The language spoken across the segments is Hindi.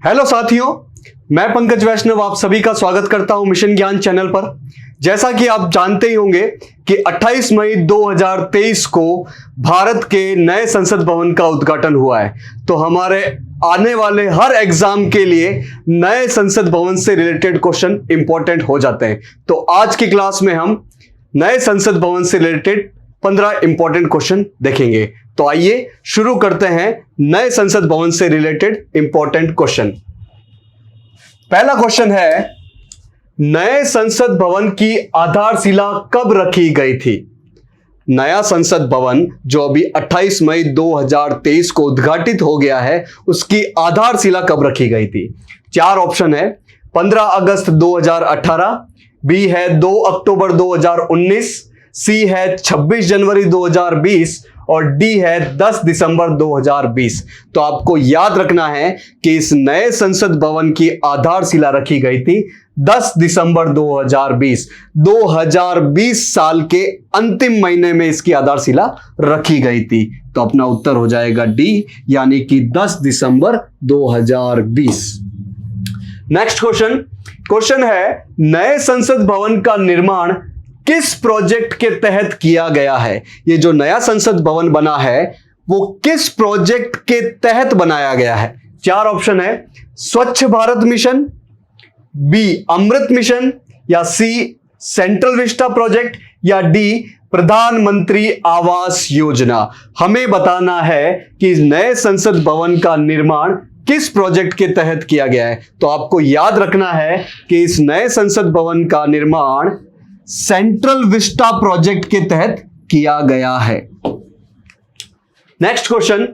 हेलो साथियों, मैं पंकज वैष्णव आप सभी का स्वागत करता हूं मिशन ज्ञान चैनल पर। जैसा कि आप जानते ही होंगे कि 28 मई 2023 को भारत के नए संसद भवन का उद्घाटन हुआ है। तो हमारे आने वाले हर एग्जाम के लिए नए संसद भवन से रिलेटेड क्वेश्चन इंपॉर्टेंट हो जाते हैं। तो आज की क्लास में हम नए संसद भवन से रिलेटेड 15 इंपॉर्टेंट क्वेश्चन देखेंगे। तो आइए शुरू करते हैं नए संसद भवन से रिलेटेड इंपॉर्टेंट क्वेश्चन। पहला क्वेश्चन है, नए संसद भवन की आधारशिला कब रखी गई थी? नया संसद भवन जो अभी 28 मई 2023 को उद्घाटित हो गया है, उसकी आधारशिला कब रखी गई थी? चार ऑप्शन है। 15 अगस्त 2018, बी है 2 अक्टूबर 2019, सी है 26 जनवरी 2020 और डी है 10 दिसंबर 2020। तो आपको याद रखना है कि इस नए संसद भवन की आधारशिला रखी गई थी 10 दिसंबर 2020। 2020 साल के अंतिम महीने में इसकी आधारशिला रखी गई थी। तो अपना उत्तर हो जाएगा डी, यानी कि 10 दिसंबर 2020। नेक्स्ट क्वेश्चन है, नए संसद भवन का निर्माण किस प्रोजेक्ट के तहत किया गया है? ये जो नया संसद भवन बना है वो किस प्रोजेक्ट के तहत बनाया गया है? चार ऑप्शन है। स्वच्छ भारत मिशन, बी अमृत मिशन, या सी सेंट्रल विस्टा प्रोजेक्ट, या डी प्रधानमंत्री आवास योजना। हमें बताना है कि नए संसद भवन का निर्माण किस प्रोजेक्ट के तहत किया गया है। तो आपको याद रखना है कि इस नए संसद भवन का निर्माण सेंट्रल विस्टा प्रोजेक्ट के तहत किया गया है। नेक्स्ट क्वेश्चन,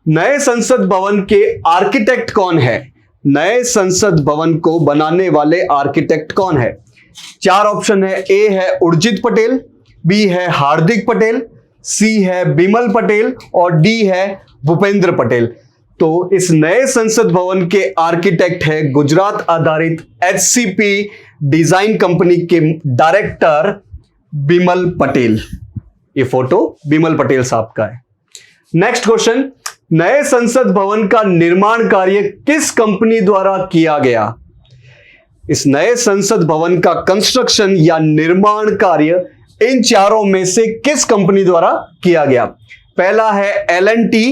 नए संसद भवन के आर्किटेक्ट कौन है? नए संसद भवन को बनाने वाले आर्किटेक्ट कौन है? चार ऑप्शन है। ए है उर्जित पटेल, बी है हार्दिक पटेल, सी है बिमल पटेल और डी है भूपेंद्र पटेल। तो इस नए संसद भवन के आर्किटेक्ट है गुजरात आधारित एचसीपी डिजाइन कंपनी के डायरेक्टर बिमल पटेल। ये फोटो बिमल पटेल साहब का है। नेक्स्ट क्वेश्चन, नए संसद भवन का निर्माण कार्य किस कंपनी द्वारा किया गया? इस नए संसद भवन का कंस्ट्रक्शन या निर्माण कार्य इन चारों में से किस कंपनी द्वारा किया गया? पहला है L&T,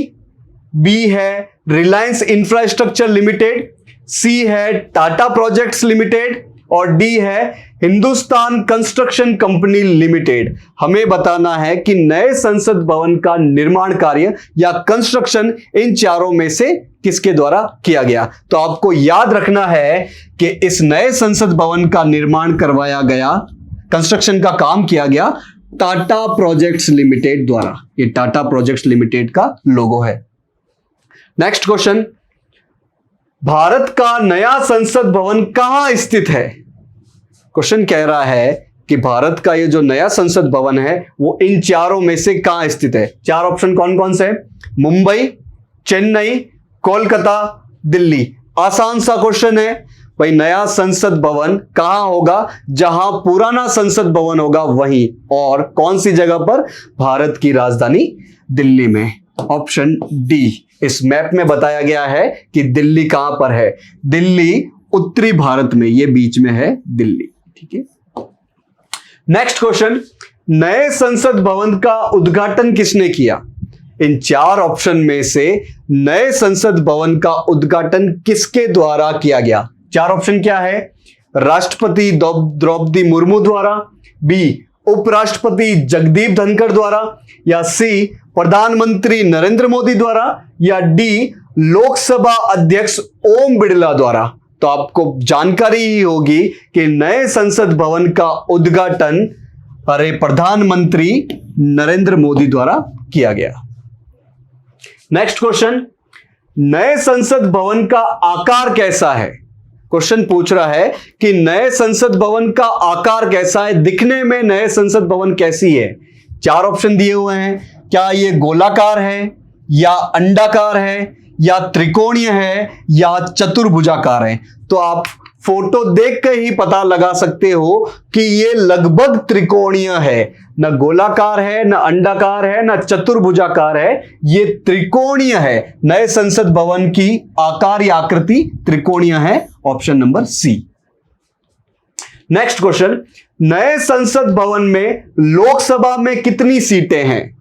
बी है रिलायंस इंफ्रास्ट्रक्चर लिमिटेड, सी है टाटा प्रोजेक्ट्स लिमिटेड और डी है हिंदुस्तान कंस्ट्रक्शन कंपनी लिमिटेड। हमें बताना है कि नए संसद भवन का निर्माण कार्य या कंस्ट्रक्शन इन चारों में से किसके द्वारा किया गया। तो आपको याद रखना है कि इस नए संसद भवन का निर्माण करवाया गया, कंस्ट्रक्शन का काम किया गया टाटा प्रोजेक्ट्स लिमिटेड द्वारा। ये टाटा प्रोजेक्ट्स लिमिटेड का लोगो है। नेक्स्ट क्वेश्चन, भारत का नया संसद भवन कहां स्थित है? क्वेश्चन कह रहा है कि भारत का ये जो नया संसद भवन है वो इन चारों में से कहां स्थित है? चार ऑप्शन कौन कौन से? मुंबई, चेन्नई, कोलकाता, दिल्ली। आसान सा क्वेश्चन है भाई, नया संसद भवन कहां होगा? जहां पुराना संसद भवन होगा वहीं। और कौन सी जगह पर? भारत की राजधानी दिल्ली में। Option D. इस मैप में बताया गया है कि दिल्ली कहां पर है। दिल्ली उत्तरी भारत में, ये बीच में है दिल्ली। ठीक है। नेक्स्ट क्वेश्चन, नए संसद भवन का उद्घाटन किसने किया? इन चार ऑप्शन में से नए संसद भवन का उद्घाटन किसके द्वारा किया गया? चार ऑप्शन क्या है? राष्ट्रपति द्रौपदी मुर्मू द्वारा, बी उपराष्ट्रपति जगदीप धनखड़ द्वारा, या सी प्रधानमंत्री नरेंद्र मोदी द्वारा, या डी लोकसभा अध्यक्ष ओम बिड़ला द्वारा। तो आपको जानकारी ही होगी कि नए संसद भवन का उद्घाटन प्रधानमंत्री नरेंद्र मोदी द्वारा किया गया। नेक्स्ट क्वेश्चन, नए संसद भवन का आकार कैसा है? क्वेश्चन पूछ रहा है कि नए संसद भवन का आकार कैसा है, दिखने में नए संसद भवन कैसी है? चार ऑप्शन दिए हुए हैं। क्या ये गोलाकार है, या अंडाकार है, या त्रिकोणीय है, या चतुर्भुजाकार है? तो आप फोटो देख के ही पता लगा सकते हो कि ये लगभग त्रिकोणीय है, न गोलाकार है, न अंडाकार है, न चतुर्भुजाकार है, ये त्रिकोणीय है। नए संसद भवन की आकार या आकृति त्रिकोणीय है, option number C. Next question, नए संसद भवन में लोकसभा में कितनी सीटें हैं?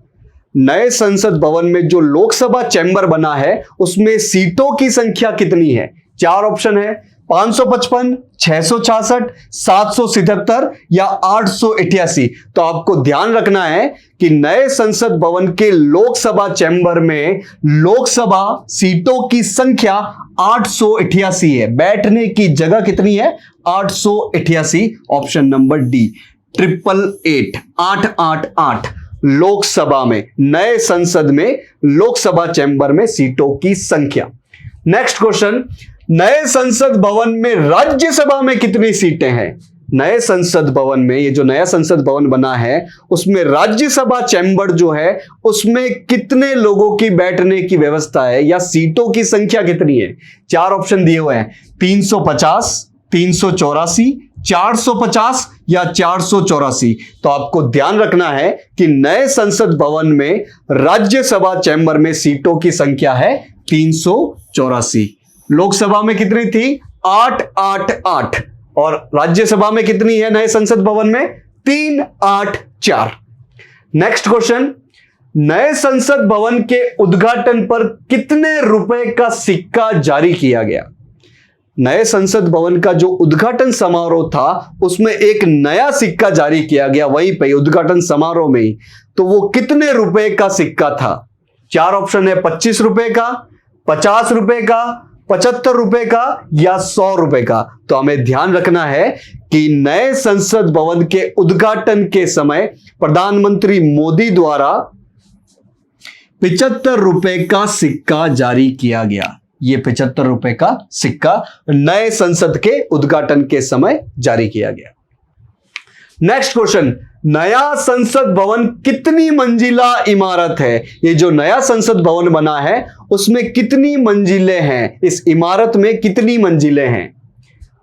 नए संसद भवन में जो लोकसभा चैम्बर बना है उसमें सीटों की संख्या कितनी है? चार ऑप्शन है, 555, 666, 777 या 888। तो आपको ध्यान रखना है कि नए संसद भवन के लोकसभा चैम्बर में लोकसभा सीटों की संख्या 888 है। बैठने की जगह कितनी है? 888, ऑप्शन नंबर डी। 888, 888 लोकसभा में, नए संसद में लोकसभा चैम्बर में सीटों की संख्या। नेक्स्ट क्वेश्चन, नए संसद भवन में राज्यसभा में कितनी सीटें हैं? नए संसद भवन में, ये जो नया संसद भवन बना है उसमें राज्यसभा चैम्बर जो है उसमें कितने लोगों की बैठने की व्यवस्था है या सीटों की संख्या कितनी है? चार ऑप्शन दिए हुए हैं, 350, 384, 450 या 484। तो आपको ध्यान रखना है कि नए संसद भवन में राज्यसभा चैम्बर में सीटों की संख्या है 384। लोकसभा में कितनी थी? 888 और राज्यसभा में कितनी है नए संसद भवन में? 384। नेक्स्ट क्वेश्चन, नए संसद भवन के उद्घाटन पर कितने रुपए का सिक्का जारी किया गया? नए संसद भवन का जो उद्घाटन समारोह था उसमें एक नया सिक्का जारी किया गया, वहीं पे उद्घाटन समारोह में ही। तो वो कितने रुपए का सिक्का था? चार ऑप्शन है, 25 रुपए का, 50 रुपए का, 75 रुपए का या 100 रुपए का। तो हमें ध्यान रखना है कि नए संसद भवन के उद्घाटन के समय प्रधानमंत्री मोदी द्वारा 75 रुपए का सिक्का जारी किया गया। ये 75 रुपए का सिक्का नए संसद के उद्घाटन के समय जारी किया गया। नेक्स्ट क्वेश्चन, नया संसद भवन कितनी मंजिला इमारत है? ये जो नया संसद भवन बना है उसमें कितनी मंजिलें हैं? इस इमारत में कितनी मंजिलें हैं?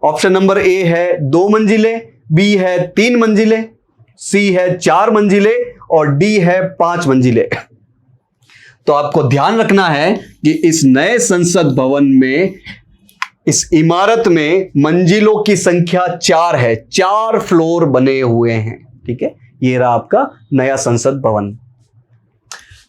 ऑप्शन नंबर ए है 2 मंजिलें, बी है 3 मंजिलें, सी है 4 मंजिलें और डी है 5 मंजिलें। तो आपको ध्यान रखना है कि इस नए संसद भवन में, इस इमारत में मंजिलों की संख्या 4 है, 4 फ्लोर बने हुए हैं। ठीक है, ये रहा आपका नया संसद भवन।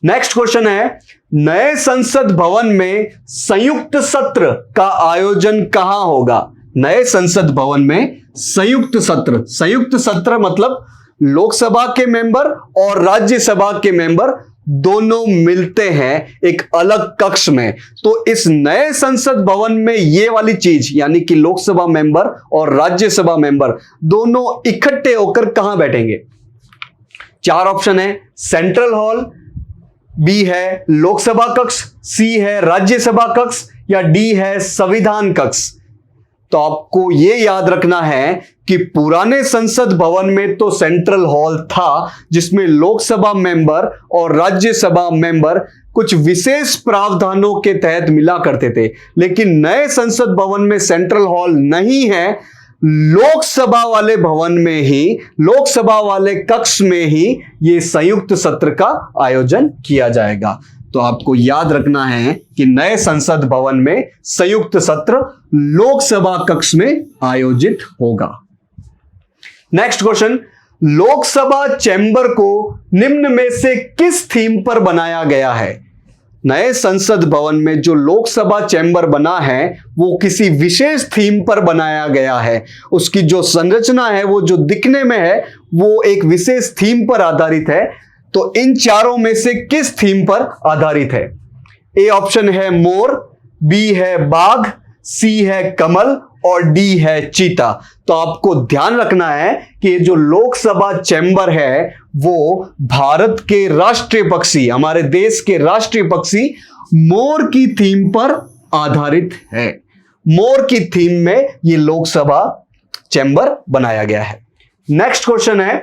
नेक्स्ट क्वेश्चन है, नए संसद भवन में संयुक्त सत्र का आयोजन कहां होगा? नए संसद भवन में संयुक्त सत्र, संयुक्त सत्र मतलब लोकसभा के मेंबर और राज्यसभा के मेंबर दोनों मिलते हैं एक अलग कक्ष में। तो इस नए संसद भवन में ये वाली चीज यानी कि लोकसभा मेंबर और राज्यसभा मेंबर दोनों इकट्ठे होकर कहां बैठेंगे? चार ऑप्शन है, सेंट्रल हॉल, बी है लोकसभा कक्ष, सी है राज्यसभा कक्ष या डी है संविधान कक्ष। तो आपको यह याद रखना है कि पुराने संसद भवन में तो सेंट्रल हॉल था जिसमें लोकसभा मेंबर और राज्यसभा मेंबर कुछ विशेष प्रावधानों के तहत मिला करते थे, लेकिन नए संसद भवन में सेंट्रल हॉल नहीं है। लोकसभा वाले भवन में ही, लोकसभा वाले कक्ष में ही ये संयुक्त सत्र का आयोजन किया जाएगा। तो आपको याद रखना है कि नए संसद भवन में संयुक्त सत्र लोकसभा कक्ष में आयोजित होगा। नेक्स्ट क्वेश्चन, लोकसभा चैम्बर को निम्न में से किस थीम पर बनाया गया है? नए संसद भवन में जो लोकसभा चैम्बर बना है वो किसी विशेष थीम पर बनाया गया है। उसकी जो संरचना है, वो जो दिखने में है, वो एक विशेष थीम पर आधारित है। तो इन चारों में से किस थीम पर आधारित है? ए ऑप्शन है मोर, बी है बाघ, सी है कमल और डी है चीता। तो आपको ध्यान रखना है कि जो लोकसभा चैम्बर है वो भारत के राष्ट्रीय पक्षी, हमारे देश के राष्ट्रीय पक्षी मोर की थीम पर आधारित है। मोर की थीम में ये लोकसभा चैम्बर बनाया गया है। नेक्स्ट क्वेश्चन है,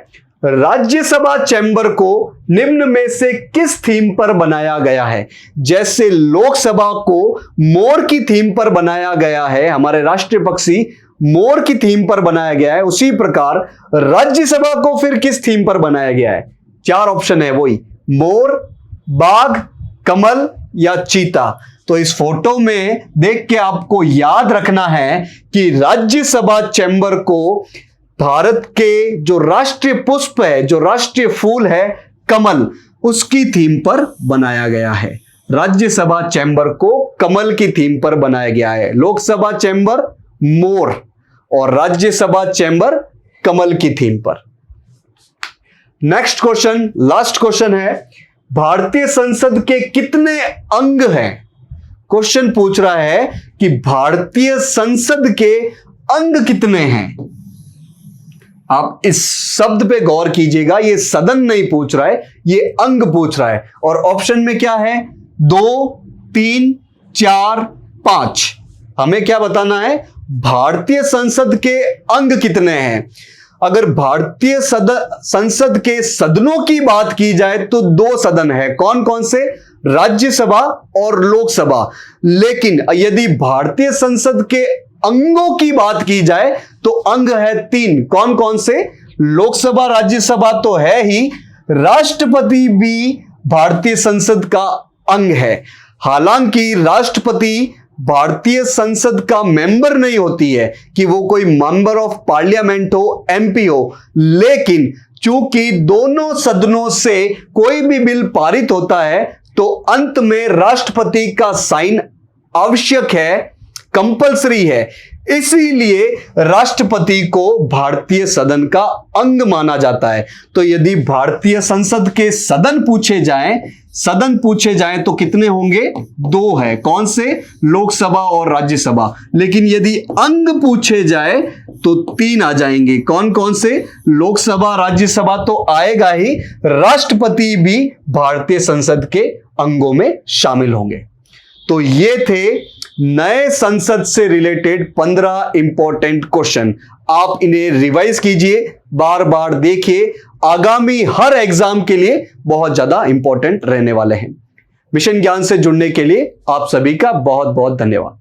राज्यसभा चैम्बर को निम्न में से किस थीम पर बनाया गया है? जैसे लोकसभा को मोर की थीम पर बनाया गया है, हमारे राष्ट्रीय पक्षी, मोर की थीम पर बनाया गया है, उसी प्रकार राज्यसभा को फिर किस थीम पर बनाया गया है? 4 ऑप्शन है वही, मोर, बाघ, कमल या चीता। तो इस फोटो में देख के आपको याद रखना है कि राज्यसभा चैम्बर को भारत के जो राष्ट्रीय पुष्प है, जो राष्ट्रीय फूल है कमल, उसकी थीम पर बनाया गया है। राज्यसभा चैम्बर को कमल की थीम पर बनाया गया है। लोकसभा चैम्बर मोर और राज्यसभा चैम्बर कमल की थीम पर। नेक्स्ट क्वेश्चन, लास्ट क्वेश्चन है, भारतीय संसद के कितने अंग हैं? क्वेश्चन पूछ रहा है कि भारतीय संसद के अंग कितने हैं। आप इस शब्द पे गौर कीजिएगा, ये सदन नहीं पूछ रहा है, ये अंग पूछ रहा है। और ऑप्शन में क्या है? 2, 3, 4, 5। हमें क्या बताना है? भारतीय संसद के अंग कितने हैं। अगर भारतीय संसद के सदनों की बात की जाए तो 2 सदन है। कौन कौन से? राज्यसभा और लोकसभा। लेकिन यदि भारतीय संसद के अंगों की बात की जाए तो अंग है 3। कौन कौन से? लोकसभा, राज्यसभा तो है ही, राष्ट्रपति भी भारतीय संसद का अंग है। हालांकि राष्ट्रपति भारतीय संसद का मेंबर नहीं होती है कि वो कोई मेंबर ऑफ पार्लियामेंट हो, एमपी हो, लेकिन चूंकि दोनों सदनों से कोई भी बिल पारित होता है तो अंत में राष्ट्रपति का साइन आवश्यक है, कंपल्सरी है। इसीलिए राष्ट्रपति को भारतीय सदन का अंग माना जाता है। तो यदि भारतीय संसद के सदन पूछे जाएं तो कितने होंगे? 2 है। कौन से? लोकसभा और राज्यसभा। लेकिन यदि अंग पूछे जाए तो 3 आ जाएंगे। कौन कौन से? लोकसभा, राज्यसभा तो आएगा ही, राष्ट्रपति भी भारतीय संसद के अंगों में शामिल होंगे। तो ये थे नए संसद से रिलेटेड 15 इंपॉर्टेंट क्वेश्चन। आप इन्हें रिवाइज कीजिए, बार बार देखिए, आगामी हर एग्जाम के लिए बहुत ज्यादा इंपॉर्टेंट रहने वाले हैं। मिशन ज्ञान से जुड़ने के लिए आप सभी का बहुत बहुत धन्यवाद।